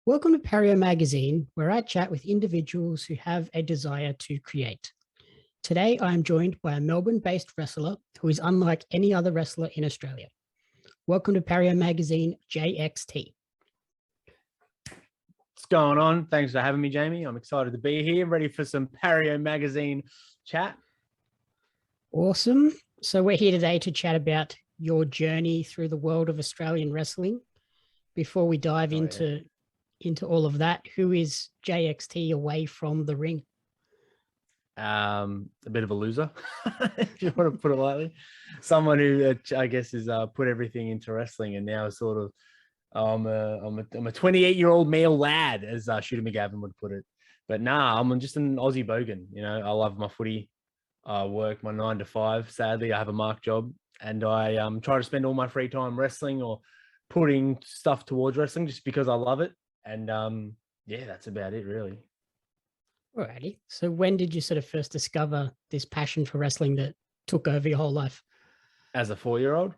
Welcome to Pario Magazine, where I chat with individuals who have a desire to create. Today, I am joined by a Melbourne-based wrestler who is unlike any other wrestler in Australia. Welcome to Pario Magazine, JXT. What's going on? Thanks for having me, Jamie. I'm excited to be here, ready for some Pario Magazine chat. Awesome. So we're here today to chat about your journey through the world of Australian wrestling. Before we dive into all of that, who is JXT away from the ring? A bit of a loser, if you want to put it lightly. Someone who I guess has put everything into wrestling, and now sort of I'm a 28-year-old male lad, as Shooter McGavin would put it. But nah, I'm just an Aussie bogan. You know, I love my footy. I work my 9 to 5. Sadly, I have a mark job, and I try to spend all my free time wrestling or putting stuff towards wrestling just because I love it. And yeah, that's about it, really. Alrighty. So when did you sort of first discover this passion for wrestling that took over your whole life? As a 4-year-old,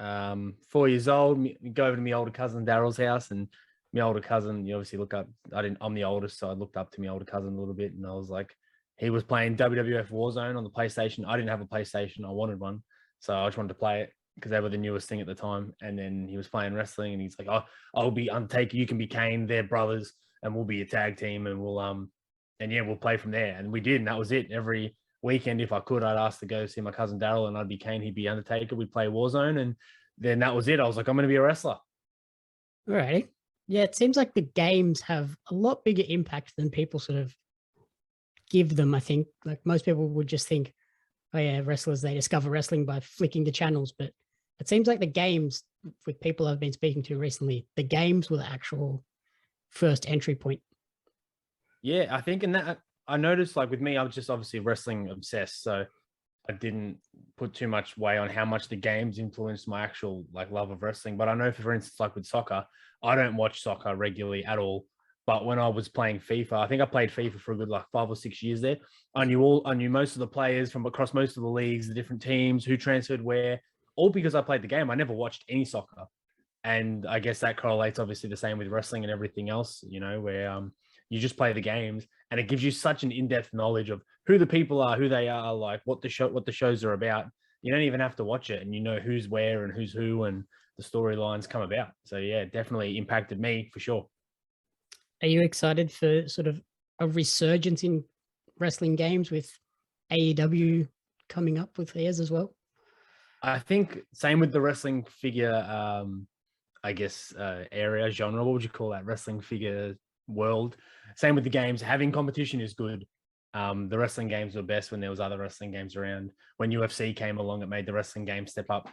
4 years old, go over to my older cousin Daryl's house, and my older cousin, you obviously look up. I'm the oldest, so I looked up to my older cousin a little bit, and I was like, he was playing WWF Warzone on the PlayStation. I didn't have a PlayStation. I wanted one. So I just wanted to play it because they were the newest thing at the time. And then he was playing wrestling, and he's like, oh, I'll be Undertaker. You can be Kane. They're brothers, and we'll be a tag team, and we'll play from there. And we did, and that was it. Every weekend, if I could, I'd ask to go see my cousin Daryl, and I'd be Kane. He'd be Undertaker. We'd play Warzone, and then that was it. I was like, I'm going to be a wrestler. All right. Yeah, it seems like the games have a lot bigger impact than people sort of give them. I think like most people would just think, oh yeah, wrestlers, they discover wrestling by flicking the channels. But it seems like the games, with people I've been speaking to recently, the games were the actual first entry point. Yeah, I think in that, I noticed like with me, I was just obviously wrestling obsessed. So I didn't put too much weight on how much the games influenced my actual like love of wrestling. But I know, for instance, like with soccer, I don't watch soccer regularly at all. But when I was playing FIFA, I think I played FIFA for a good like 5 or 6 years there. I knew most of the players from across most of the leagues, the different teams, who transferred where, all because I played the game. I never watched any soccer. And I guess that correlates obviously the same with wrestling and everything else, you know, where you just play the games, and it gives you such an in-depth knowledge of who the people are, who they are, like what the shows are about. You don't even have to watch it, and you know who's where and who's who, and the storylines come about. So yeah, it definitely impacted me for sure. Are you excited for sort of a resurgence in wrestling games with AEW coming up with theirs as well? I think same with the wrestling figure, I guess, area, genre. What would you call that? Wrestling figure world. Same with the games. Having competition is good. The wrestling games were best when there was other wrestling games around. When UFC came along, it made the wrestling game step up.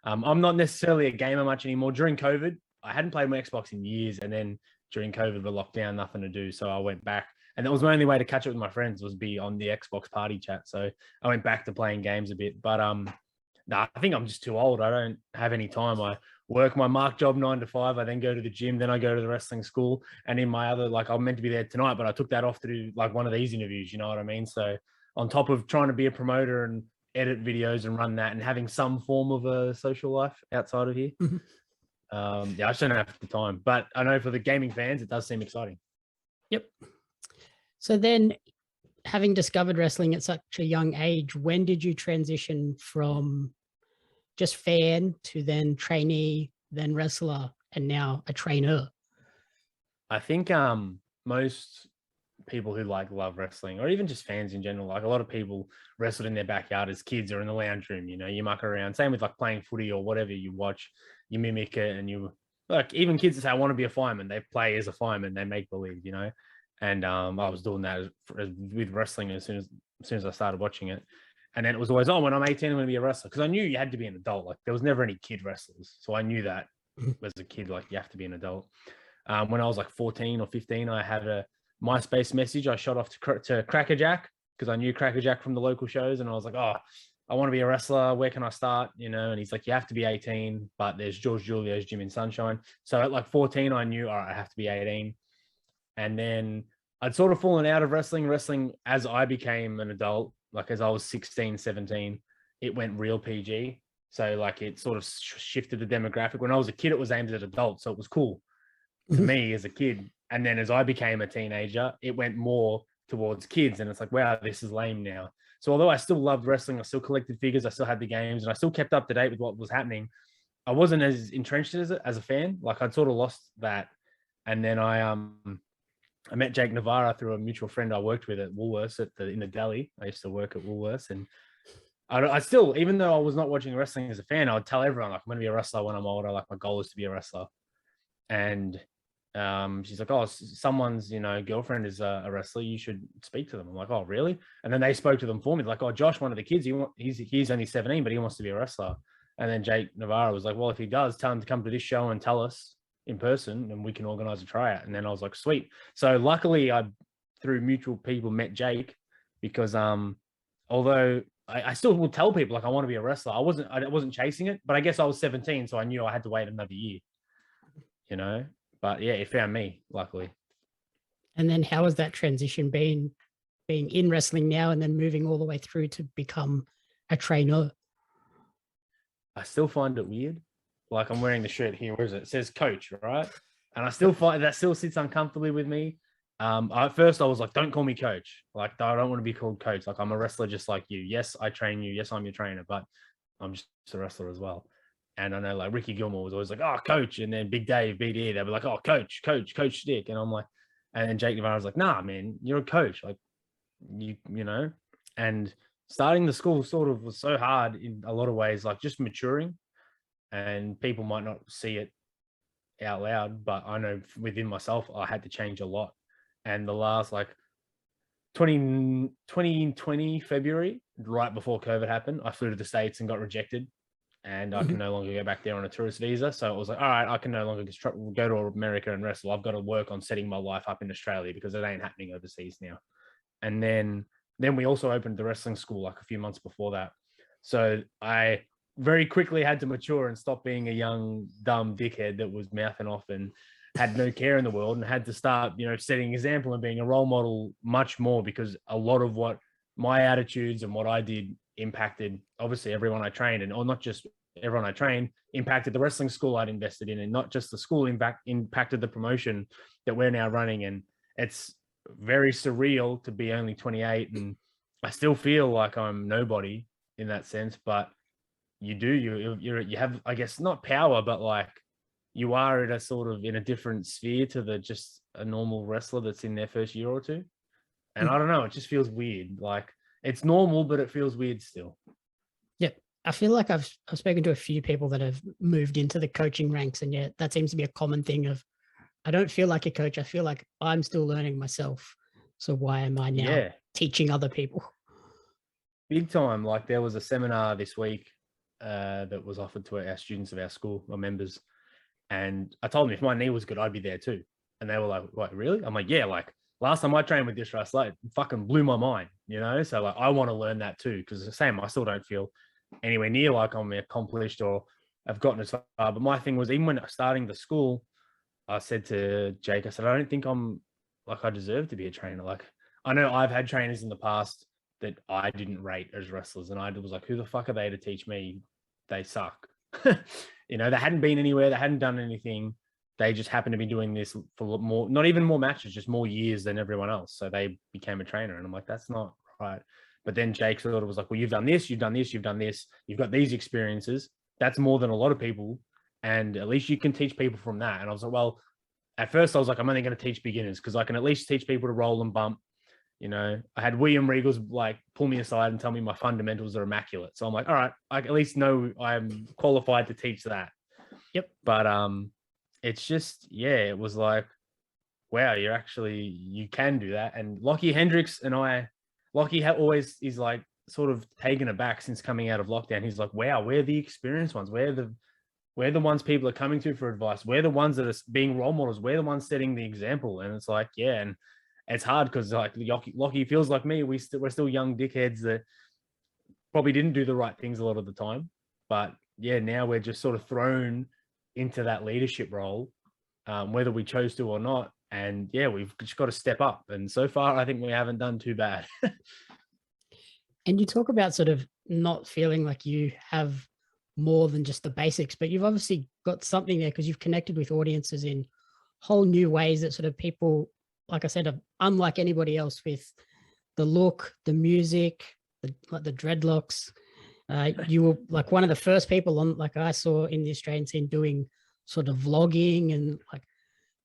I'm not necessarily a gamer much anymore. During COVID, I hadn't played my Xbox in years, and then during COVID, we're locked down, nothing to do, so I went back. And that was my only way to catch up with my friends, was be on the Xbox party chat. So I went back to playing games a bit. But I think I'm just too old. I don't have any time. I work my mark job 9 to 5. I then go to the gym. Then I go to the wrestling school. And in my other, like, I'm meant to be there tonight, but I took that off to do like one of these interviews. You know what I mean? So on top of trying to be a promoter and edit videos and run that, and having some form of a social life outside of here, yeah, I just don't have the time. But I know for the gaming fans, it does seem exciting. Yep. So then, having discovered wrestling at such a young age, when did you transition from just fan to then trainee, then wrestler, and now a trainer? I think most people who like love wrestling, or even just fans in general, like a lot of people wrestled in their backyard as kids or in the lounge room. You know, you muck around. Same with like playing footy or whatever you watch, you mimic it, and you like, even kids that say I want to be a fireman, they play as a fireman, they make believe, you know. And I was doing that with wrestling as soon as I started watching it. And then it was always, oh, when I'm 18, I'm going to be a wrestler, because I knew you had to be an adult. Like, there was never any kid wrestlers, so I knew that as a kid, like, you have to be an adult. When I was like 14 or 15, I had a MySpace message I shot off to Crackerjack, because I knew Crackerjack from the local shows, and I was like, oh, I want to be a wrestler. Where can I start? You know, and he's like, you have to be 18, but there's George Julio's gym in Sunshine. So at like 14, I knew, all right, I have to be 18. And then I'd sort of fallen out of wrestling as I became an adult. Like as I was 16, 17, it went real PG. So like it sort of shifted the demographic. When I was a kid, it was aimed at adults, so it was cool. to me as a kid. And then as I became a teenager, it went more towards kids. And it's like, wow, this is lame now. So although I still loved wrestling, I still collected figures, I still had the games, and I still kept up to date with what was happening. I wasn't as entrenched as a fan. Like I'd sort of lost that. And then I met Jake Navarra through a mutual friend I worked with at Woolworths in the deli. I used to work at Woolworths, and I still, even though I was not watching wrestling as a fan, I would tell everyone like I'm going to be a wrestler when I'm older. Like my goal is to be a wrestler. And she's like, oh, someone's girlfriend is a wrestler. You should speak to them. I'm like, oh, really? And then they spoke to them for me. Like, oh, Josh, one of the kids, he's only 17, but he wants to be a wrestler. And then Jake Navarro was like, well, if he does, tell him to come to this show and tell us in person, and we can organize a tryout. And then I was like, sweet. So luckily, I through mutual people met Jake, because although I still will tell people like I want to be a wrestler, I wasn't chasing it, but I guess I was 17, so I knew I had to wait another year. But yeah, it found me, luckily. And then how has that transition been, being in wrestling now and then moving all the way through to become a trainer? I still find it weird. Like I'm wearing the shirt here. Where is it? It says coach, right? And I still find that still sits uncomfortably with me. At first I was like, don't call me coach. Like, I don't want to be called coach. Like I'm a wrestler just like you. Yes, I train you. Yes, I'm your trainer, but I'm just a wrestler as well. And I know like Ricky Gilmore was always like, oh, coach. And then Big Dave, BD, they'd be like, oh, coach Stick. And I'm like, and then Jake Navarro was like, nah, man, you're a coach. Like you know, and starting the school sort of was so hard in a lot of ways, like just maturing, and people might not see it out loud, but I know within myself, I had to change a lot. And the last like 2020 February, right before COVID happened, I flew to the States and got rejected, and I can no longer go back there on a tourist visa. So it was like, all right, I can no longer go to America and wrestle. I've got to work on setting my life up in Australia because it ain't happening overseas now. And then we also opened the wrestling school like a few months before that. So I very quickly had to mature and stop being a young, dumb dickhead that was mouthing off and had no care in the world, and had to start, setting an example and being a role model much more, because a lot of what my attitudes and what I did impacted obviously everyone I trained, or not just everyone I trained, impacted the wrestling school I'd invested in, and not just the school impacted the promotion that we're now running. And it's very surreal to be only 28, and I still feel like I'm nobody in that sense, but you have, I guess, not power, but like you are at a sort of in a different sphere to just a normal wrestler that's in their first year or two. And I don't know, it just feels weird. Like it's normal, but it feels weird still. Yep. I feel like I've spoken to a few people that have moved into the coaching ranks, and yet that seems to be a common thing of, I don't feel like a coach. I feel like I'm still learning myself. So why am I now teaching other people? Big time. Like there was a seminar this week that was offered to our students of our school, our members. And I told them if my knee was good, I'd be there too. And they were like, what, really? I'm like, yeah, like last time I trained with this wrestler, it fucking blew my mind, So like, I want to learn that too. Because the same, I still don't feel anywhere near like I'm accomplished or I've gotten as far. But my thing was, even when starting the school, I said to Jake, I said, I don't think I'm like, I deserve to be a trainer. Like, I know I've had trainers in the past that I didn't rate as wrestlers. And I was like, who the fuck are they to teach me? They suck. They hadn't been anywhere. They hadn't done anything. They just happened to be doing this for more, not even more matches, just more years than everyone else. So they became a trainer. And I'm like, that's not right. But then Jake sort of was like, well, you've done this, you've done this, you've done this. You've got these experiences. That's more than a lot of people. And at least you can teach people from that. And I was like, well, at first I was like, I'm only going to teach beginners because I can at least teach people to roll and bump. I had William Regals like pull me aside and tell me my fundamentals are immaculate. So I'm like, all right, I at least know I'm qualified to teach that. Yep. But it's just, it was like, wow, you can do that. And Lockie Hendricks and Lockie always is like sort of taken aback since coming out of lockdown. He's like, wow, we're the experienced ones. We're the ones people are coming to for advice. We're the ones that are being role models. We're the ones setting the example. And it's like, and it's hard because like Lockie feels like me. We're still young dickheads that probably didn't do the right things a lot of the time. But now we're just sort of thrown into that leadership role, whether we chose to or not. And we've just got to step up. And so far, I think we haven't done too bad. And you talk about sort of not feeling like you have more than just the basics, but you've obviously got something there because you've connected with audiences in whole new ways that sort of people, like I said, are unlike anybody else with the look, the music, the dreadlocks. You were like one of the first people on, like I saw in the Australian scene doing sort of vlogging and like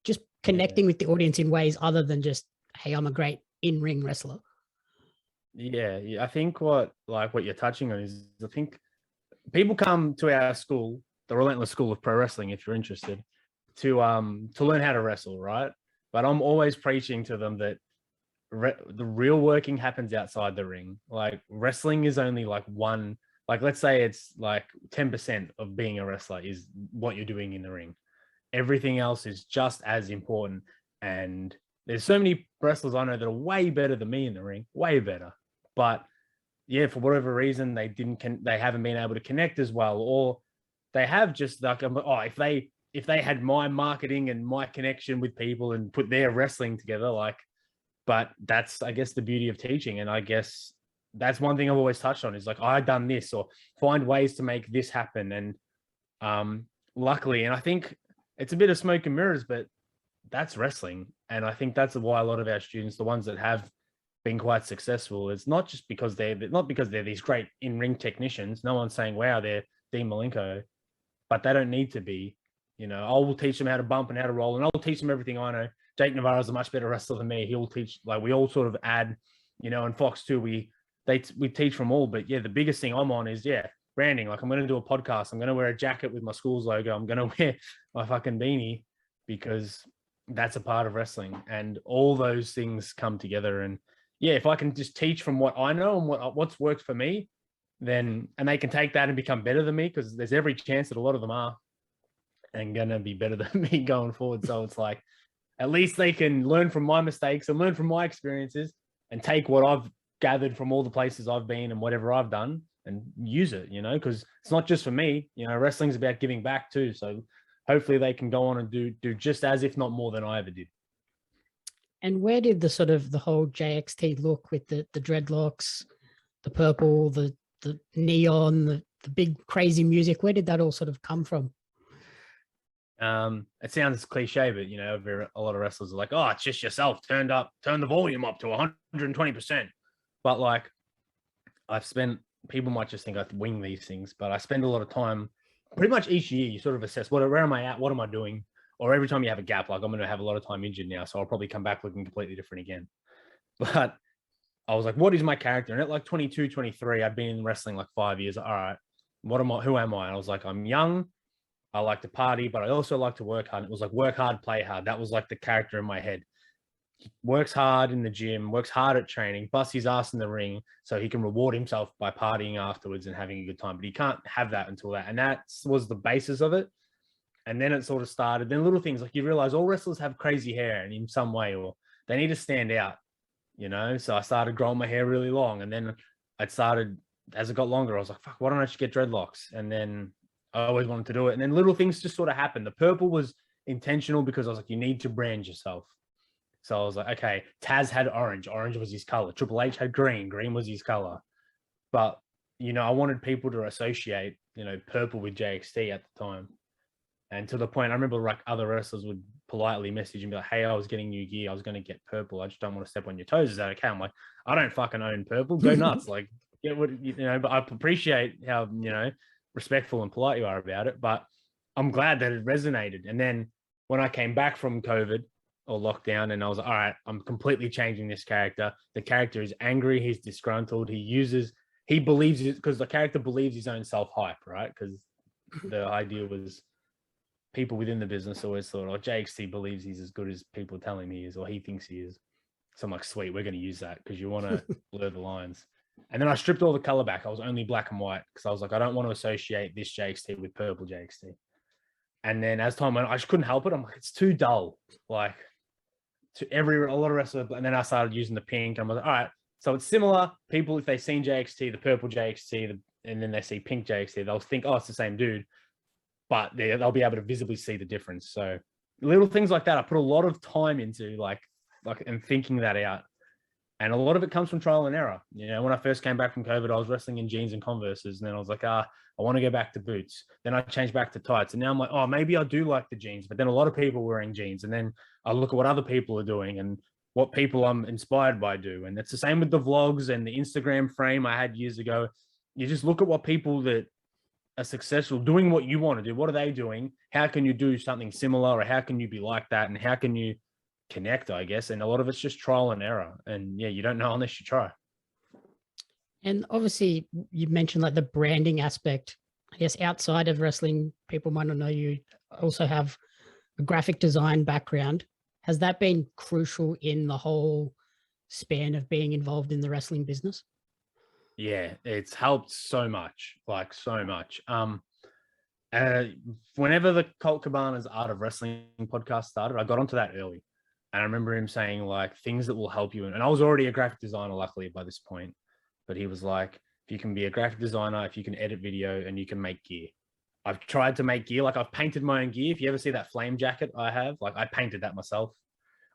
just connecting with the audience in ways other than just, hey, I'm a great in-ring wrestler. Yeah, I think what you're touching on is, I think people come to our school, the Relentless School of Pro Wrestling, if you're interested, to learn how to wrestle, right? But I'm always preaching to them that the real working happens outside the ring. Like wrestling is only like one, like let's say it's like 10% of being a wrestler is what you're doing in the ring. Everything else is just as important. And there's so many wrestlers I know that are way better than me in the ring, way better. But yeah, for whatever reason, they haven't been able to connect as well, or they have just like, oh, if they had my marketing and my connection with people and put their wrestling together, like, but that's, I guess, the beauty of teaching. And I guess that's one thing I've always touched on is like, I done this, or find ways to make this happen. And luckily, and I think it's a bit of smoke and mirrors, but that's wrestling. And I think that's why a lot of our students, the ones that have been quite successful, it's not just because they're these great in-ring technicians. No one's saying, wow, they're Dean Malenko, but they don't need to be. You know, I will teach them how to bump and how to roll, and I'll teach them everything I know. Jake Navarro's a much better wrestler than me. He'll teach, like, we all sort of add, you know, and Fox too, we teach from all. But yeah, the biggest thing I'm on is, branding. Like, I'm going to do a podcast. I'm going to wear a jacket with my school's logo. I'm going to wear my fucking beanie, because that's a part of wrestling, and all those things come together. And yeah, if I can just teach from what I know and what's worked for me, then, and they can take that and become better than me, because there's every chance that a lot of them are and going to be better than me going forward. So it's like, at least they can learn from my mistakes and learn from my experiences and take what I've gathered from all the places I've been and whatever I've done and use it, you know, because it's not just for me, you know, wrestling's about giving back too. So hopefully they can go on and do just as, if not more than I ever did. And where did the sort of the whole JXT look with the dreadlocks, the purple, the neon, the big crazy music, where did that all sort of come from? It sounds cliche, but you know, a lot of wrestlers are like, oh, it's just yourself turn the volume up to 120%. But like, people might just think I wing these things, but I spend a lot of time, pretty much each year, you sort of assess where am I at? What am I doing? Or every time you have a gap, like I'm going to have a lot of time injured now, so I'll probably come back looking completely different again. But I was like, what is my character? And at like 22, 23, I'd been in wrestling like 5 years. All right, who am I? And I was like, I'm young. I like to party, but I also like to work hard. It was like, work hard, play hard. That was like the character in my head. He works hard in the gym, works hard at training, busts his ass in the ring so he can reward himself by partying afterwards and having a good time. But he can't have that until that. And that was the basis of it. And then it sort of started. Then little things like you realize all wrestlers have crazy hair and in some way, or they need to stand out, you know? So I started growing my hair really long. And then as it got longer, I was like, fuck, why don't I just get dreadlocks? And then I always wanted to do it. And then little things just sort of happened. The purple was intentional because I was like, you need to brand yourself. So I was like, okay, Taz had orange. Orange was his color. Triple H had green. Green was his color. But, you know, I wanted people to associate, you know, purple with JXT at the time. And to the point, I remember like other wrestlers would politely message and be like, hey, I was getting new gear. I was going to get purple. I just don't want to step on your toes. Is that okay? I'm like, I don't fucking own purple. Go nuts. Like, get what, you know, but I appreciate how, you know, respectful and polite you are about it. But I'm glad that it resonated. And then when I came back from COVID or lockdown, and I was like, all right, I'm completely changing this character. The character is angry. He's disgruntled. He believes it, because the character believes his own self-hype, right? Because the idea was, people within the business always thought, oh, JXT believes he's as good as people tell him he is, or he thinks he is. So I'm like, sweet, we're going to use that because you want to blur the lines. And then I stripped all the color back. I was only black and white because I was like, I don't want to associate this JXT with purple JXT. And then as time went, I just couldn't help it. I'm like, it's too dull. Like, a lot of wrestlers. And then I started using the pink. And I was like, all right, so it's similar. People, if they've seen JXT, the purple JXT, and then they see pink JXT, they'll think, oh, it's the same dude. But they'll be able to visibly see the difference. So little things like that, I put a lot of time into like and thinking that out. And a lot of it comes from trial and error. You know, when I first came back from COVID, I was wrestling in jeans and Converses. And then I was like, I want to go back to boots. Then I changed back to tights. And now I'm like, oh, maybe I do like the jeans. But then a lot of people wearing jeans. And then I look at what other people are doing and what people I'm inspired by do. And it's the same with the vlogs and the Instagram frame I had years ago. You just look at what people that are successful doing what you want to do. What are they doing? How can you do something similar? Or how can you be like that? And how can you connect, I guess? And a lot of it's just trial and error. And yeah, you don't know unless you try. And obviously you mentioned like the branding aspect. I guess outside of wrestling, people might not know you also have a graphic design background. Has that been crucial in the whole span of being involved in the wrestling business? Yeah, it's helped so much, like so much. Whenever the Colt Cabana's Art of Wrestling podcast started, I got onto that early. And I remember him saying like things that will help you. And I was already a graphic designer, luckily, by this point. But he was like, if you can be a graphic designer, if you can edit video and you can make gear. I've tried to make gear, like I've painted my own gear. If you ever see that flame jacket I have, like I painted that myself.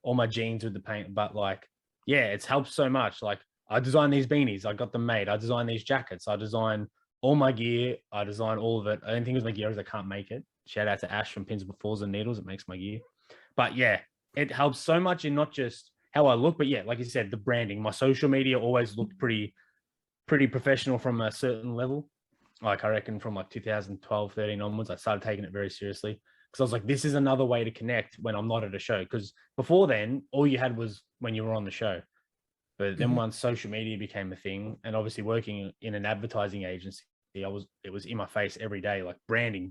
All my jeans with the paint, but like, yeah, it's helped so much. Like I designed these beanies, I got them made. I designed these jackets, I designed all my gear. I designed all of it. I don't think it was my gear, because I can't make it. Shout out to Ash from Pins, Falls and Needles. It makes my gear. But yeah, it helps so much in not just how I look, but yeah, like you said, the branding. My social media always looked pretty professional from a certain level. Like I reckon from like 2012, 13 onwards, I started taking it very seriously. Because I was like, this is another way to connect when I'm not at a show. Because before then, all you had was when you were on the show. But then once social media became a thing, and obviously working in an advertising agency, it was in my face every day, like branding.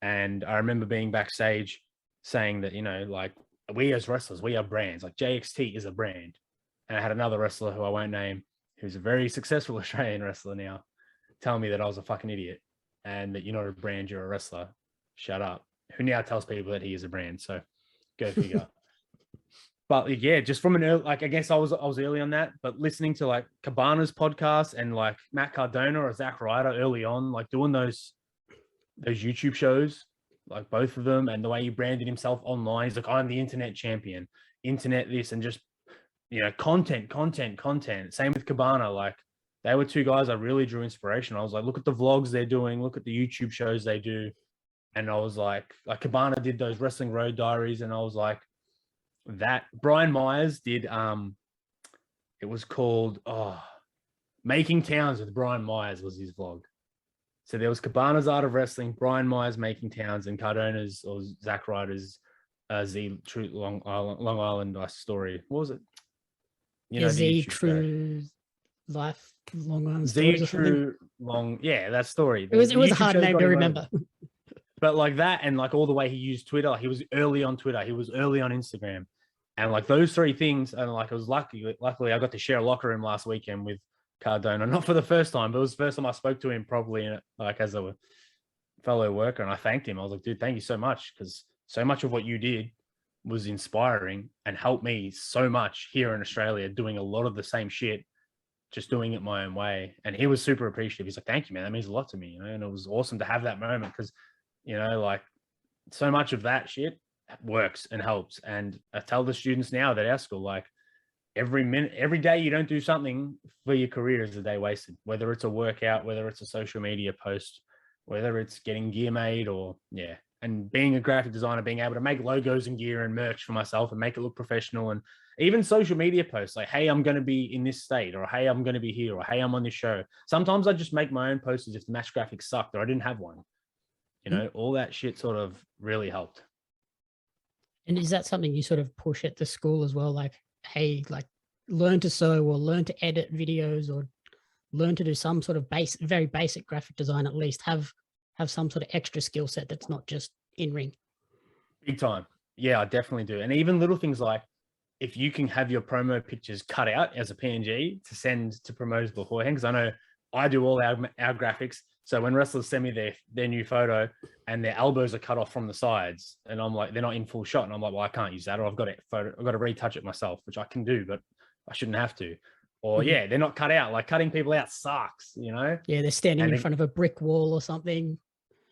And I remember being backstage saying that, you know, like we as wrestlers, we are brands. Like JXT is a brand. And I had another wrestler who I won't name, who's a very successful Australian wrestler now, tell me that I was a fucking idiot and that you're not a brand, you're a wrestler. Shut up. Who now tells people that he is a brand? So go figure. But yeah, just from an early, like I guess I was early on that, but listening to like Cabana's podcast and like Matt Cardona or Zack Ryder early on, like doing those YouTube shows, like both of them, and the way he branded himself online. He's like, I'm the internet champion, internet this, and just, you know, content. Same with Cabana. Like they were two guys I really drew inspiration. I was like, look at the vlogs they're doing, look at the YouTube shows they do. And I was like Cabana did those Wrestling Road Diaries, and I was like, that Brian Myers did it was called Making Towns with Brian Myers was his vlog. So there was Cabana's Art of Wrestling, Brian Myers Making Towns, and Cardona's or Zack Ryder's Z True Long Island Ice Story. What was it? You know, Z True Life Long Island Z True Long, yeah, that story. It was a hard name to remember. But like that, and like all the way he used Twitter, like he was early on Twitter, he was early on Instagram, and like those three things, and like it was luckily I got to share a locker room last weekend with Cardona, not for the first time, but it was the first time I spoke to him probably like as a fellow worker, and I thanked him. I was like, dude, thank you so much, because so much of what you did was inspiring and helped me so much here in Australia, doing a lot of the same shit, just doing it my own way. And he was super appreciative. He's like, thank you, man, that means a lot to me, you know. And it was awesome to have that moment, because, you know, like so much of that shit works and helps. And I tell the students now that our school, like every day you don't do something for your career is a day wasted, whether it's a workout, whether it's a social media post, whether it's getting gear made, or and being a graphic designer, being able to make logos and gear and merch for myself and make it look professional. And even social media posts like, hey, I'm going to be in this state, or hey, I'm going to be here, or hey, I'm on this show. Sometimes I just make my own posters if the match graphics sucked or I didn't have one. You know, all that shit sort of really helped. And is that something you sort of push at the school as well? Like, hey, like learn to sew or learn to edit videos or learn to do some sort of very basic graphic design, at least have some sort of extra skill set that's not just in ring. Big time. Yeah, I definitely do. And even little things like if you can have your promo pictures cut out as a PNG to send to promoters beforehand, because I know I do all our graphics. So when wrestlers send me their new photo and their elbows are cut off from the sides, and I'm like, they're not in full shot, and I'm like, well, I can't use that, or I've got to retouch it myself, which I can do, but I shouldn't have to. Or they're not cut out. Like cutting people out sucks, you know? Yeah, they're standing in front of a brick wall or something.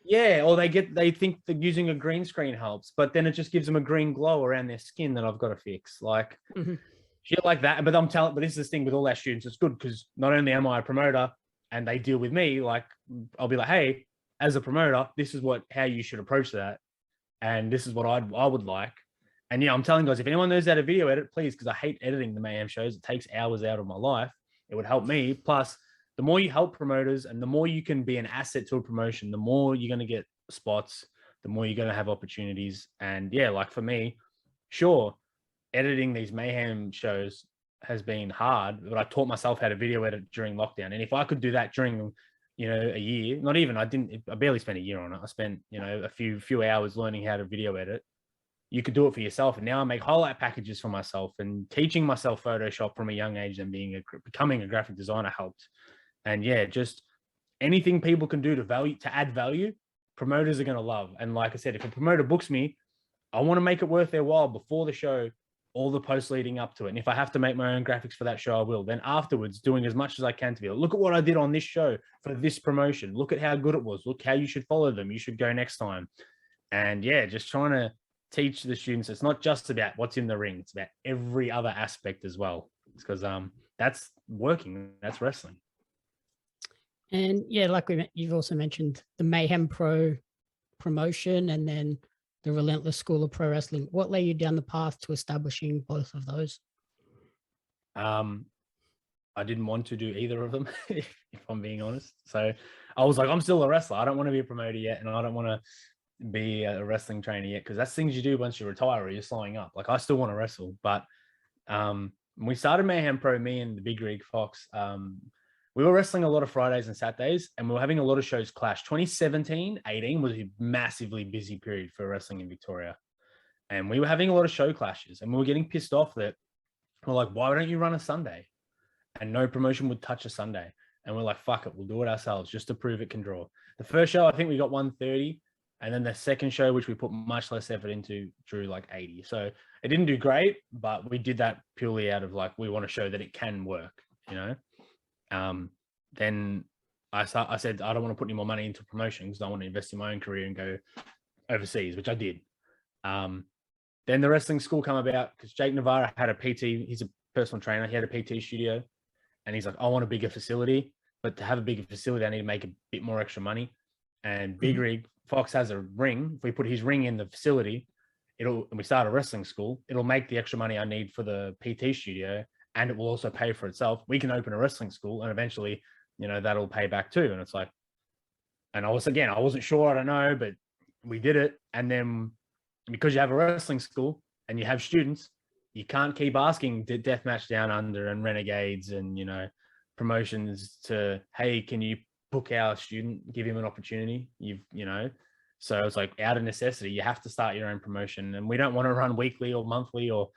Yeah, or they think that using a green screen helps, but then it just gives them a green glow around their skin that I've got to fix. Like, shit like that. But this is the thing with all our students. It's good because not only am I a promoter and they deal with me, like I'll be like, hey, as a promoter, this is how you should approach that, and this is what I would like. And yeah, I'm telling guys, if anyone knows how to video edit, please, because I hate editing the Mayhem shows. It takes hours out of my life. It would help me. Plus, the more you help promoters and the more you can be an asset to a promotion, the more you're going to get spots, the more you're going to have opportunities. And yeah, like for me, sure, editing these Mayhem shows has been hard, but I taught myself how to video edit during lockdown. And if I could do that during, a year, not even, I barely spent a year on it. I spent, a few hours learning how to video edit. You could do it for yourself. And now I make highlight packages for myself, and teaching myself Photoshop from a young age and becoming a graphic designer helped. And yeah, just anything people can do to add value, promoters are going to love. And like I said, if a promoter books me, I want to make it worth their while before the show, all the posts leading up to it. And if I have to make my own graphics for that show, I will. Then afterwards, doing as much as I can to be like, look at what I did on this show for this promotion. Look at how good it was. Look how you should follow them. You should go next time. And yeah, just trying to teach the students. It's not just about what's in the ring. It's about every other aspect as well. It's because that's working. That's wrestling. And yeah, like you've also mentioned the Mayhem Pro promotion and then the Relentless School of Pro Wrestling. What led you down the path to establishing both of those? I didn't want to do either of them, if I'm being honest. So I was like, I'm still a wrestler. I don't want to be a promoter yet, and I don't want to be a wrestling trainer yet, because that's things you do once you retire or you're slowing up. Like I still want to wrestle, but when we started Mayhem Pro, me and the Big Rig Fox, we were wrestling a lot of Fridays and Saturdays, and we were having a lot of shows clash. 2017-18 was a massively busy period for wrestling in Victoria. And we were having a lot of show clashes, and we were getting pissed off that we're like, why don't you run a Sunday? And no promotion would touch a Sunday. And we're like, fuck it, we'll do it ourselves just to prove it can draw. The first show, I think we got 130. And then the second show, which we put much less effort into, drew like 80. So it didn't do great, but we did that purely out of like, we want to show that it can work, Then I said, I don't want to put any more money into promotion because I want to invest in my own career and go overseas, which I did. Then the wrestling school come about because Jake Navarra had a PT. He's a personal trainer. He had a PT studio, and he's like, I want a bigger facility, but to have a bigger facility, I need to make a bit more extra money. And Big Rig Fox has a ring. If we put his ring in the facility, and we start a wrestling school, it'll make the extra money I need for the PT studio, and it will also pay for itself. We can open a wrestling school, and eventually, that'll pay back too. And it's like, and I wasn't sure, I don't know, but we did it. And then because you have a wrestling school and you have students, you can't keep asking Deathmatch Down Under and Renegades and, promotions to, hey, can you book our student, give him an opportunity? So it's like out of necessity, you have to start your own promotion. And we don't want to run weekly or monthly or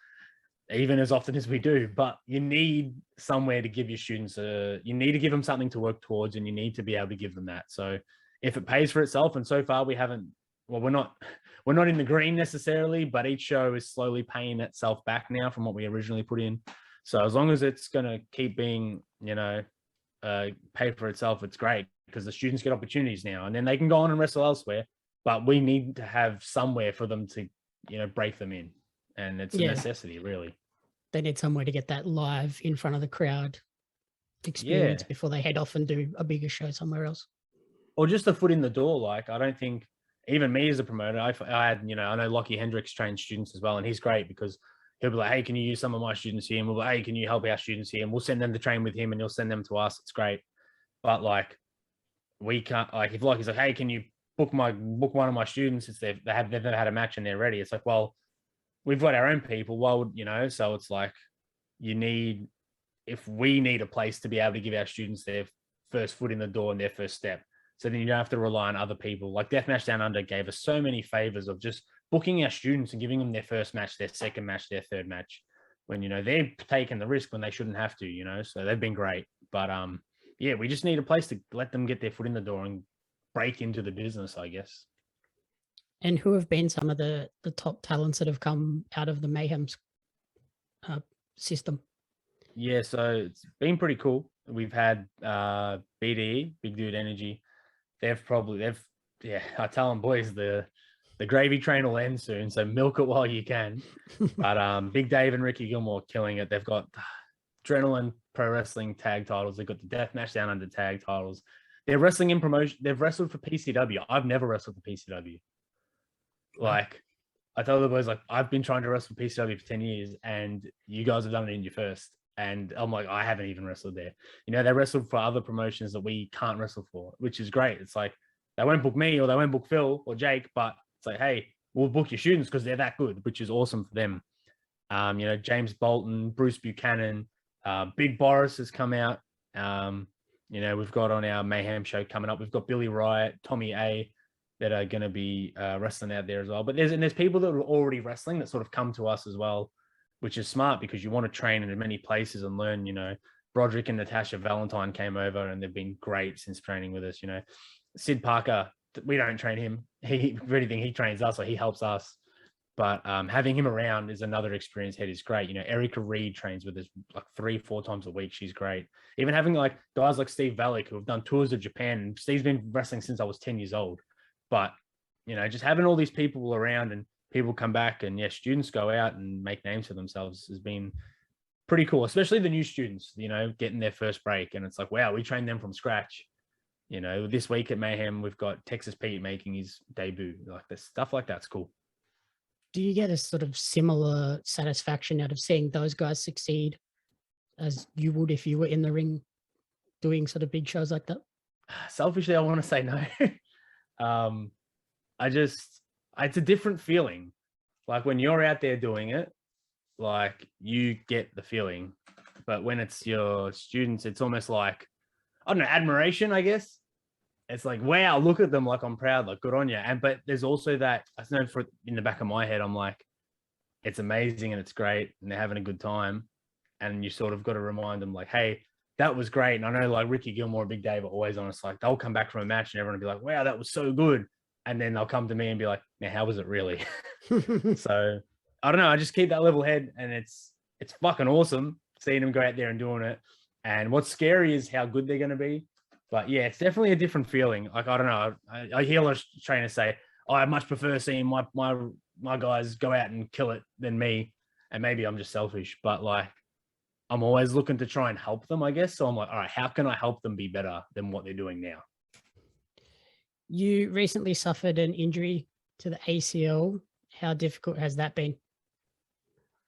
even as often as we do, but you need somewhere to give your students you need to give them something to work towards, and you need to be able to give them that. So if it pays for itself, and so far we're not in the green necessarily, but each show is slowly paying itself back now from what we originally put in. So as long as it's going to keep being, pay for itself, it's great, because the students get opportunities now, and then they can go on and wrestle elsewhere, but we need to have somewhere for them to, break them in. And it's a necessity, really. They need somewhere to get that live in front of the crowd experience before they head off and do a bigger show somewhere else. Or just a foot in the door. Like, I don't think, even me as a promoter, I had, I know Lockie Hendricks trains students as well, and he's great because he'll be like, hey, can you use some of my students here? And we'll be like, hey, can you help our students here? And we'll send them to train with him, and he'll send them to us. It's great. But like, we can't, like, if Lockie's like, hey, can you book one of my students if they've never had a match and they're ready? It's like, well, we've got our own people. Why would, so it's like, if we need a place to be able to give our students their first foot in the door and their first step, so then you don't have to rely on other people. Like Deathmatch Down Under gave us so many favors of just booking our students and giving them their first match, their second match, their third match, when, they're taking the risk when they shouldn't have to, so they've been great. But we just need a place to let them get their foot in the door and break into the business, I guess. And who have been some of the top talents that have come out of the Mayhem's system? Yeah, so it's been pretty cool. We've had BDE, Big Dude Energy. I tell them, boys, the The gravy train will end soon, so milk it while you can. But Big Dave and Ricky Gilmore killing it. They've got Adrenaline Pro Wrestling tag titles. They've got the Deathmatch Down Under tag titles. They're wrestling in promotion. They've wrestled for PCW. I've never wrestled for PCW. Like, I tell the boys, like, I've been trying to wrestle for PCW for 10 years, and you guys have done it in your first. And I'm like, I haven't even wrestled there. You know, they wrestled for other promotions that we can't wrestle for, which is great. It's like, they won't book me or they won't book Phil or Jake, but it's like, hey, we'll book your students because they're that good, which is awesome for them. You know, James Bolton, Bruce Buchanan, Big Boris has come out. You know, we've got on our Mayhem show coming up, we've got Billy Riot, Tommy A, that are going to be wrestling out there as well. But there's people that are already wrestling that sort of come to us as well, which is smart because you want to train in many places and learn. You know, Broderick and Natasha Valentine came over and they've been great since training with us. You know, Sid Parker, we don't train him. If anything, he trains us or he helps us. But having him around is another experienced head is great. You know, Erica Reed trains with us like 3-4 times a week. She's great. Even having like guys like Steve Valek who have done tours of Japan. And Steve's been wrestling since I was 10 years old. But, you know, just having all these people around and people come back and, yeah, students go out and make names for themselves has been pretty cool, especially the new students, you know, getting their first break. And it's like, wow, we trained them from scratch. You know, this week at Mayhem, we've got Texas Pete making his debut. Like, this stuff like that's cool. Do you get a sort of similar satisfaction out of seeing those guys succeed as you would if you were in the ring doing sort of big shows like that? Selfishly, I want to say no. It's a different feeling. Like when you're out there doing it, like you get the feeling, but when it's your students, it's almost like, I don't know, admiration, I guess. It's like, wow, look at them. Like, I'm proud, like, good on you. But there's also that, I know in the back of my head, I'm like, it's amazing and it's great and they're having a good time. And you sort of got to remind them like, hey, that was great. And I know like Ricky Gilmore and Big Dave are always honest. Like they'll come back from a match and everyone will be like, wow, that was so good. And then they'll come to me and be like, now, how was it really? So I don't know. I just keep that level head and it's fucking awesome seeing them go out there and doing it. And what's scary is how good they're going to be. But yeah, it's definitely a different feeling. Like, I don't know. I hear a lot of trainers say, oh, I much prefer seeing my guys go out and kill it than me. And maybe I'm just selfish, but like, I'm always looking to try and help them, I guess. So I'm like, all right, how can I help them be better than what they're doing now? You recently suffered an injury to the ACL. How difficult has that been?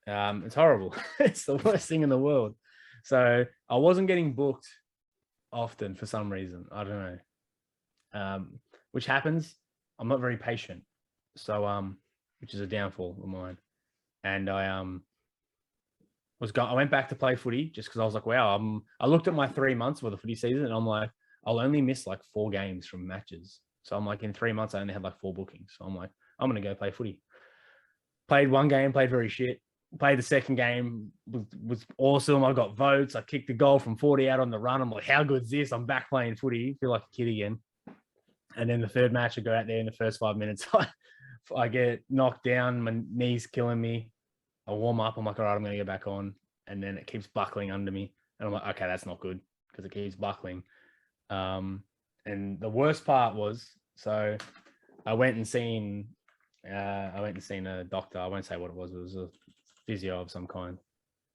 It's horrible. It's the worst thing in the world. So I wasn't getting booked often for some reason. I don't know. Which happens. I'm not very patient. So which is a downfall of mine. And I went back to play footy just because I was like, wow, I looked at my 3 months for the footy season and I'm like, I'll only miss like 4 games from matches. So I'm like, in 3 months, I only had like 4 bookings. So I'm like, I'm going to go play footy. Played one game, played very shit. Played the second game, was awesome. I got votes. I kicked the goal from 40 out on the run. I'm like, how good is this? I'm back playing footy. Feel like a kid again. And then the third match, I go out there in the first 5 minutes. I get knocked down. My knee's killing me. I warm up. I'm like, all right, I'm going to go back on. And then it keeps buckling under me. And I'm like, okay, that's not good because it keeps buckling. And the worst part was, so I went and seen a doctor. I won't say what it was. It was a physio of some kind.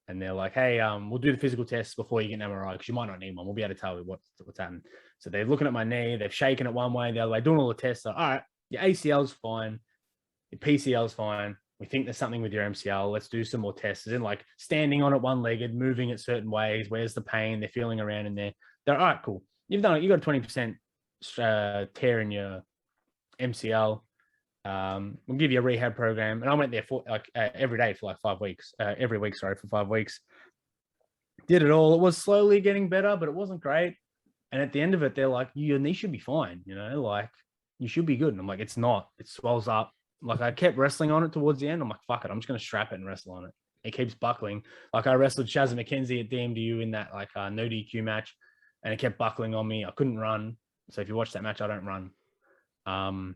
And they're like, hey, we'll do the physical tests before you get an MRI because you might not need one. We'll be able to tell you what's happening. So they're looking at my knee. They've shaken it one way, the other way, doing all the tests. So, all right, your ACL's fine. Your PCL's fine. We think there's something with your MCL. Let's do some more tests. In like standing on it one-legged, moving it certain ways. Where's the pain? They're feeling around in there. They're all right, cool. You've done it. You got a 20% tear in your MCL. We'll give you a rehab program. And I went there for like every day for like 5 weeks. Every week, sorry, for 5 weeks. Did it all. It was slowly getting better, but it wasn't great. And at the end of it, they're like, your knee should be fine. You know, like you should be good. And I'm like, it's not. It swells up. Like I kept wrestling on it towards the end. I'm like, fuck it. I'm just going to strap it and wrestle on it. It keeps buckling. Like I wrestled Shazza McKenzie at DMDU in that like no DQ match, and it kept buckling on me. I couldn't run. So if you watch that match, I don't run.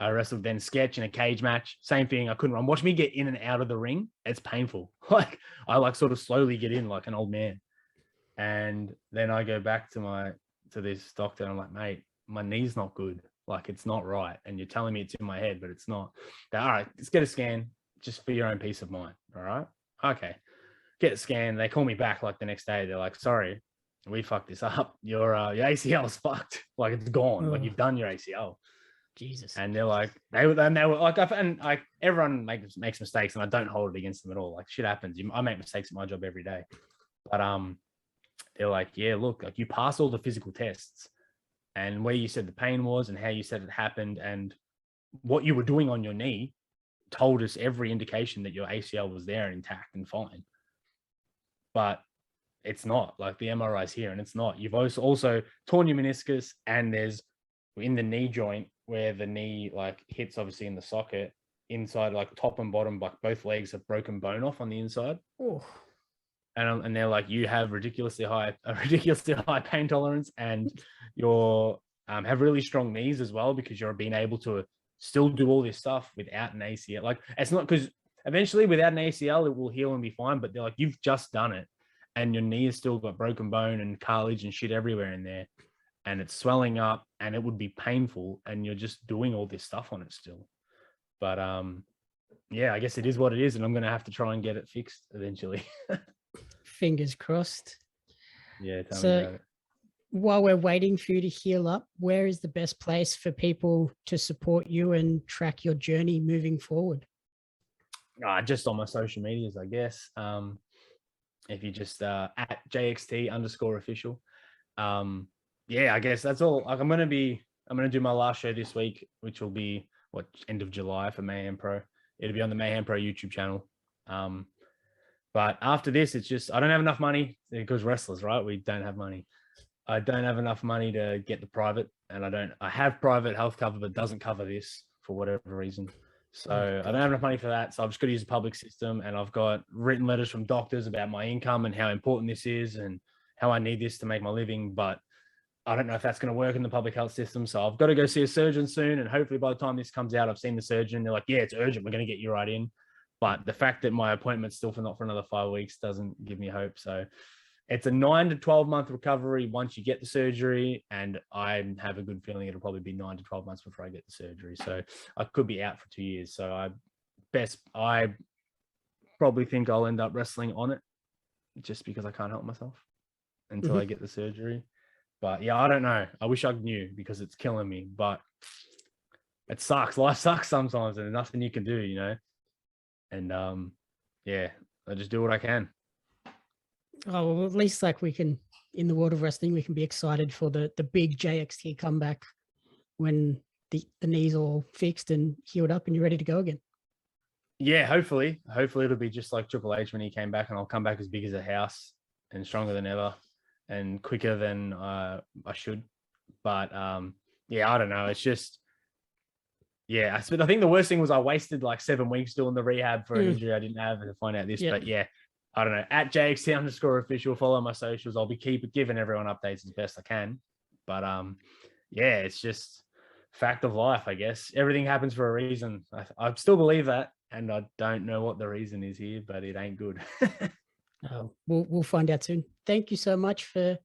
I wrestled then Sketch in a cage match. Same thing. I couldn't run. Watch me get in and out of the ring. It's painful. Like I like sort of slowly get in like an old man. And then I go back to this doctor and I'm like, mate, my knee's not good. Like, it's not right. And you're telling me it's in my head, but it's not. All right, let's get a scan just for your own peace of mind. All right. Okay. Get a scan. They call me back like the next day. They're like, sorry, we fucked this up. Your ACL's fucked. Like, it's gone. Like, you've done your ACL. Jesus. And they're like, they were like, and like, everyone makes mistakes, and I don't hold it against them at all. Like, shit happens. I make mistakes at my job every day. But they're like, yeah, look, like, you passed all the physical tests, and where you said the pain was and how you said it happened and what you were doing on your knee told us every indication that your ACL was there and intact and fine. But it's not. Like, the MRI's here and it's not. You've also torn your meniscus, and there's in the knee joint where the knee like hits obviously in the socket inside, like top and bottom, like both legs have broken bone off on the inside. Oh. And they're like, you have a ridiculously high pain tolerance, and you're have really strong knees as well, because you're being able to still do all this stuff without an ACL. Like, it's not, because eventually without an ACL it will heal and be fine, but they're like, you've just done it and your knee has still got broken bone and cartilage and shit everywhere in there, and it's swelling up and it would be painful, and you're just doing all this stuff on it still. But yeah, I guess it is what it is, and I'm going to have to try and get it fixed eventually. Fingers crossed. Yeah, tell me about it. While we're waiting for you to heal up, where is the best place for people to support you and track your journey moving forward? Just on my social medias, I guess. If you just at JXT_official. Yeah, I guess that's all. Like, I'm gonna do my last show this week, which will be end of July for Mayhem Pro. It'll be on the Mayhem Pro YouTube channel. But after this, it's just, I don't have enough money, because wrestlers, right? We don't have money. I don't have enough money to get the private, and I have private health cover, but doesn't cover this for whatever reason. So I don't have enough money for that. So I've just got to use the public system, and I've got written letters from doctors about my income and how important this is and how I need this to make my living. But I don't know if that's going to work in the public health system. So I've got to go see a surgeon soon. And hopefully by the time this comes out, I've seen the surgeon. They're like, yeah, it's urgent. We're going to get you right in. But the fact that my appointment's still not for another 5 weeks doesn't give me hope. So it's a 9 to 12 month recovery once you get the surgery. And I have a good feeling it'll probably be 9 to 12 months before I get the surgery. So I could be out for 2 years. So I probably think I'll end up wrestling on it, just because I can't help myself until I get the surgery. But yeah, I don't know. I wish I knew, because it's killing me, but it sucks. Life sucks sometimes, and there's nothing you can do, you know? And yeah, I just do what I can. Oh, well, at least like we can, in the world of wrestling, we can be excited for the big JXT comeback when the knee's all fixed and healed up and you're ready to go again. Yeah, hopefully it'll be just like Triple H when he came back, and I'll come back as big as a house and stronger than ever and quicker than I should. But yeah, I don't know. It's just, yeah, I think the worst thing was I wasted like 7 weeks doing the rehab for an injury I didn't have to find out this. But yeah, I don't know. At JXT_official, follow my socials. I'll be giving everyone updates as best I can. But yeah, it's just fact of life, I guess. Everything happens for a reason. I still believe that, and I don't know what the reason is here, but it ain't good. Oh, we'll find out soon. Thank you so much for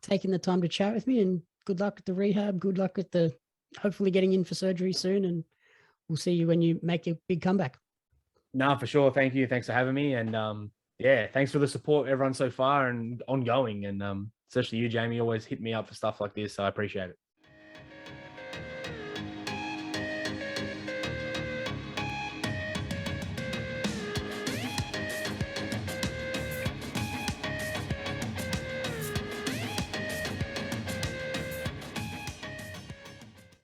taking the time to chat with me, and good luck with the rehab. Good luck with hopefully getting in for surgery soon, and we'll see you when you make your big comeback. No, for sure. Thank you. Thanks for having me. And yeah, thanks for the support, everyone, so far and ongoing. And especially you, Jamie, always hit me up for stuff like this. So I appreciate it.